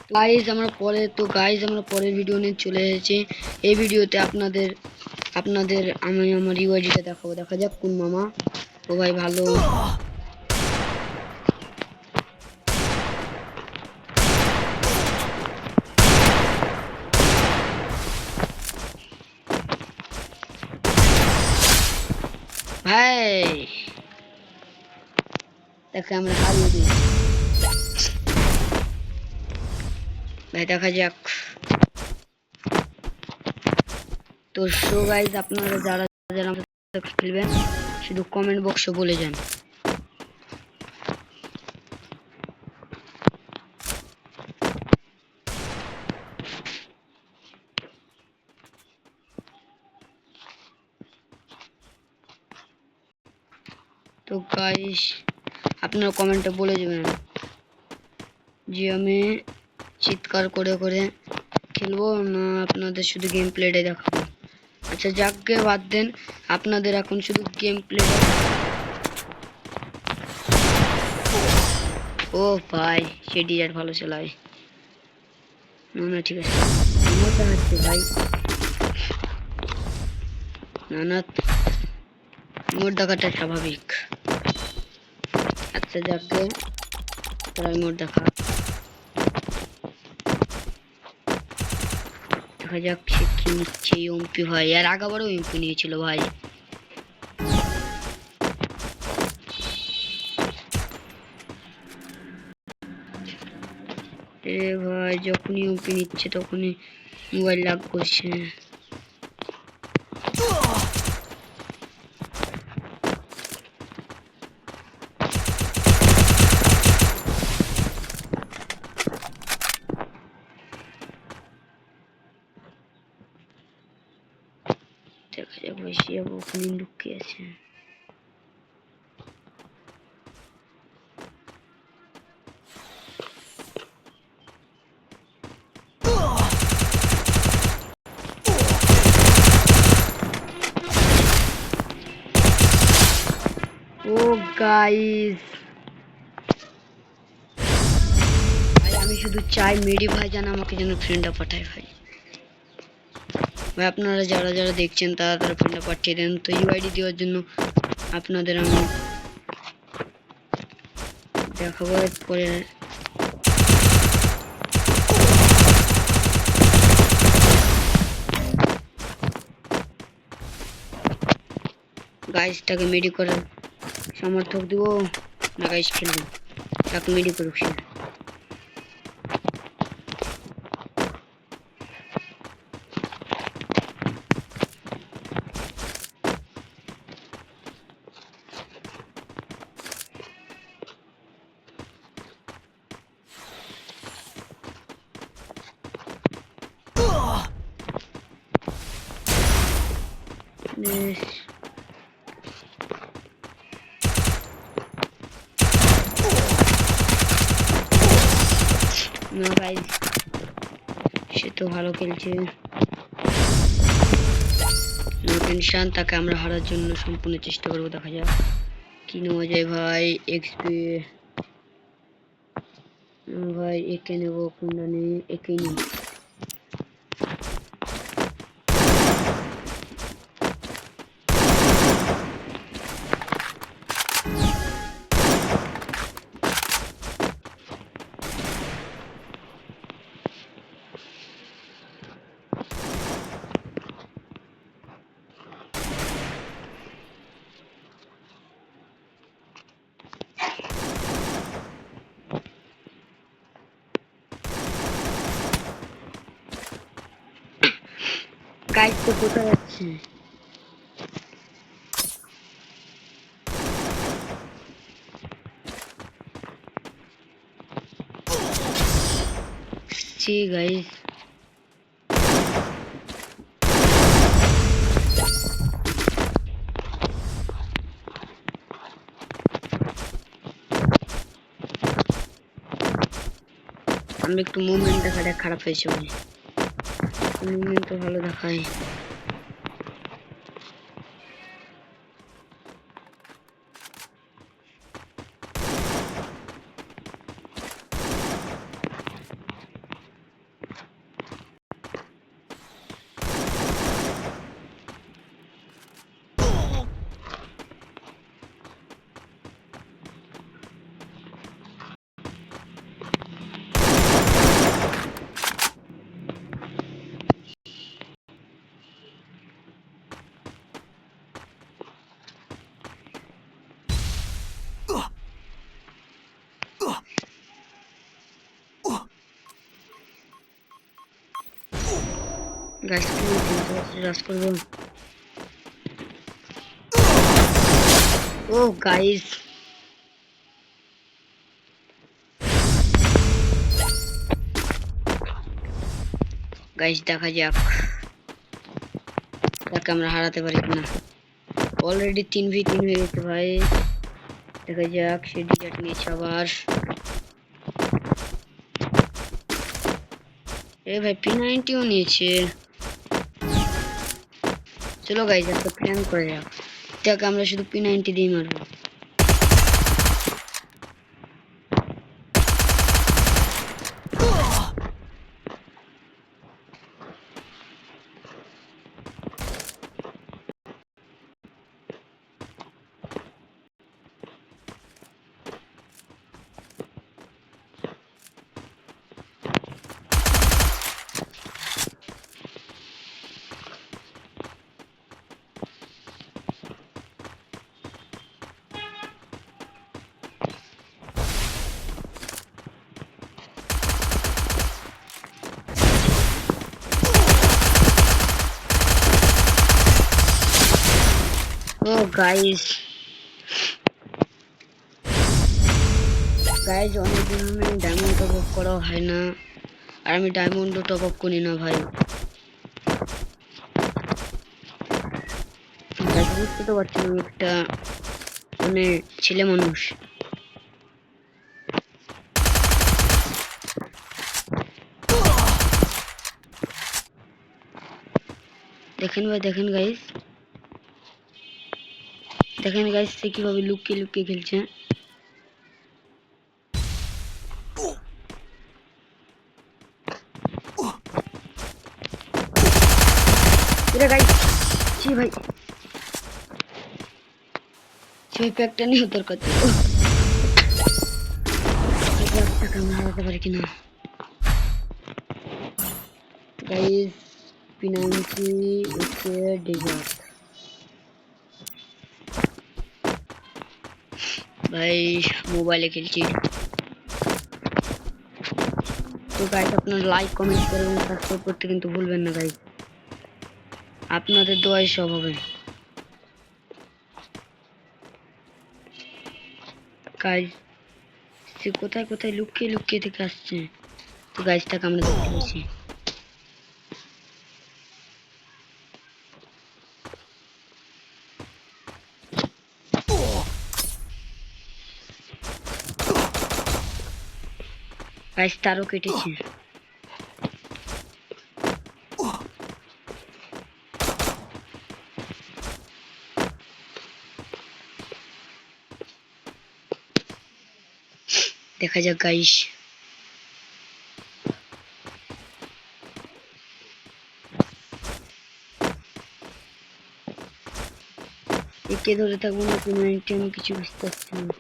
আমরা পরের ভিডিও নিয়ে চলে এসেছি। এই ভিডিওতে আপনাদের আমি আমার ইউআইডিটা দেখাবো। দেখা যাক কোন মামা। ও ভাই ভালো। ভাই দেখে আমরা হারিয়ে দিই ভাই। দেখা যাক। তো সো গাইজ, আপনারা যারা যারা আমাদের খেলবেন শুধু কমেন্ট বক্সে বলে যান। তো গাইস, আপনারা কমেন্টে বলে যাবেন যে আমি চিৎকার করে করে খেলবো না আপনাদের শুধু গেম প্লেটাই দেখাবো। আচ্ছা যাকে বাদ দেন, আপনাদের এখন শুধু গেম প্লে। ও ভাই সে ডিজার ভালো চালায় না। ঠিক আছে, মোটা হচ্ছে ভাই। না মোট দেখাটা স্বাভাবিক। আচ্ছা যাকে তারা মোট দেখা যাক সে কি নিচ্ছে। এমপি ভাই, আর আগেবারও এমপি নিয়েছিল ভাই। এ ভাই যখনই এমপি নিচ্ছে তখনই মোবাইল লাগ করছে। দেখা যাক ভাই সে ওখানে লুকিয়ে আছে। ও গাইস ভাই, আমি শুধু চাই মেডি ভাই যেন আমাকে যেন ফ্রেন্ডটা পাঠায় ভাই। ভাই আপনারা যারা যারা দেখছেন তারা তারা ফ্রেন্ডটা পাঠিয়ে দেন। তো ইউআইডি দেওয়ার জন্য আপনাদের আমি দেখাবো পরে। গাইসটাকে মেডি করার সমর্থক দিব না গাইস খেলবো, তাকে মেডি করুক সে। না গাইস সে তো ভালো খেলছে, নো টেনশন। তাকে আমরা হারার জন্য সম্পূর্ণ চেষ্টা করবো। দেখা যাক কি নেওয়া যায় ভাই। এক্সপি ভাই একে নেবো, কোনটা নেই, একেই নেব। গাইস তো কোথায় যাচ্ছে? সি গাইস আমি একটু মুভমেন্ট দেখাটা খারাপ হয়েছে বলে। মুভমেন্ট তো ভালো দেখায়। গাইস রাশ করবো। ও গাইস গাইস দেখা যাক তাকে আমরা হারাতে পারি কিনা। অলরেডি 3v3 হয়ে গেছে ভাই, দেখা যাক সে ডিজার্ট নিয়েছে আবার। এ ভাই P90ও নিয়েছে। চলো গাইস একটা প্ল্যান করে যাক, তাকে আমরা শুধু P90 দিয়ে মারবো। ও গাইস অনেকদিন আমি ডায়মন্ড টপ আপ করা হয় না, আর আমি ডায়মন্ডও টপ আপ করি না ভাই। বুঝতে তো পারছি না, একটা মানে ছেলে মানুষ। দেখেন ভাই দেখেন গাইস সে কিভাবে লুকিয়ে লুকিয়ে খেলছে। গাইস জি ভাই সেই প্যাকটা নিয়ে দরকার ছিল। টাকা মারাতে পারি কিনা গাইস। P90 ওকে ডেজার্ট ভাই মোবাইলে খেলছি। তো গাইস আপনারা লাইক কমেন্ট করে এবং সাবস্ক্রাইব করতে কিন্তু ভুলবেন না গাইস, আপনাদের দোয়ায় সব হবে গাইস। সে কোথায় কোথায় লুকিয়ে লুকিয়ে থেকে আসছে। তো গাইসটাকে আমরা দেখতে পাচ্ছি। গাইস তারও কেটেছে। দেখা যাক গাইস। একে ধরে থাকবো না P90, আমি কিছু বুঝতে পারছি না।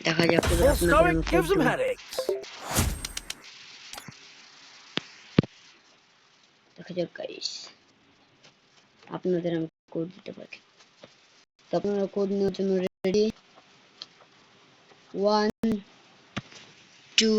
দেখা যাক দেখা যাক গাইস আপনাদের আমি কোড দিতে পারি। তো আপনারা কোড নেওয়ার জন্য রেডি? 1 2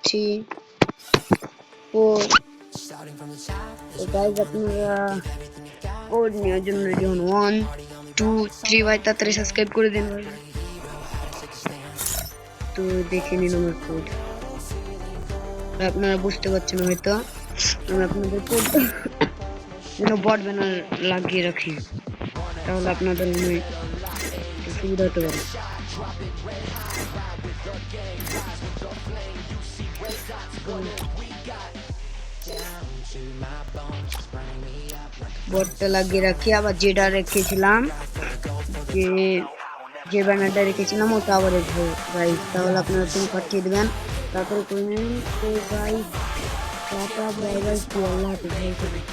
3 4। তো গাইস আপনারা কোড নেওয়ার জন্য রেডি হন। 1 2 3 ভাই তাড়াতাড়ি সাবস্ক্রাইব করে দিন ভাই। তো দেখে নিন আমার কোড। আপনারা বুঝতে পারছেন হয়তো, আমি আপনাদের কোড যেন বট ব্যানার লাগিয়ে রাখি, তাহলে আপনাদের অনেক সুবিধা হতে পারে। বটটা লাগিয়ে রাখি, আবার যেটা রেখেছিলাম যে ব্যানারটা রেখেছিলাম ওটা আবার রেখে গাইস, তাহলে আপনারা তুমি পাঠিয়ে দেবেন, তারপরে করে নেন। তো গাইস টাটা বাই বাই, আল্লাহ হাফিজ।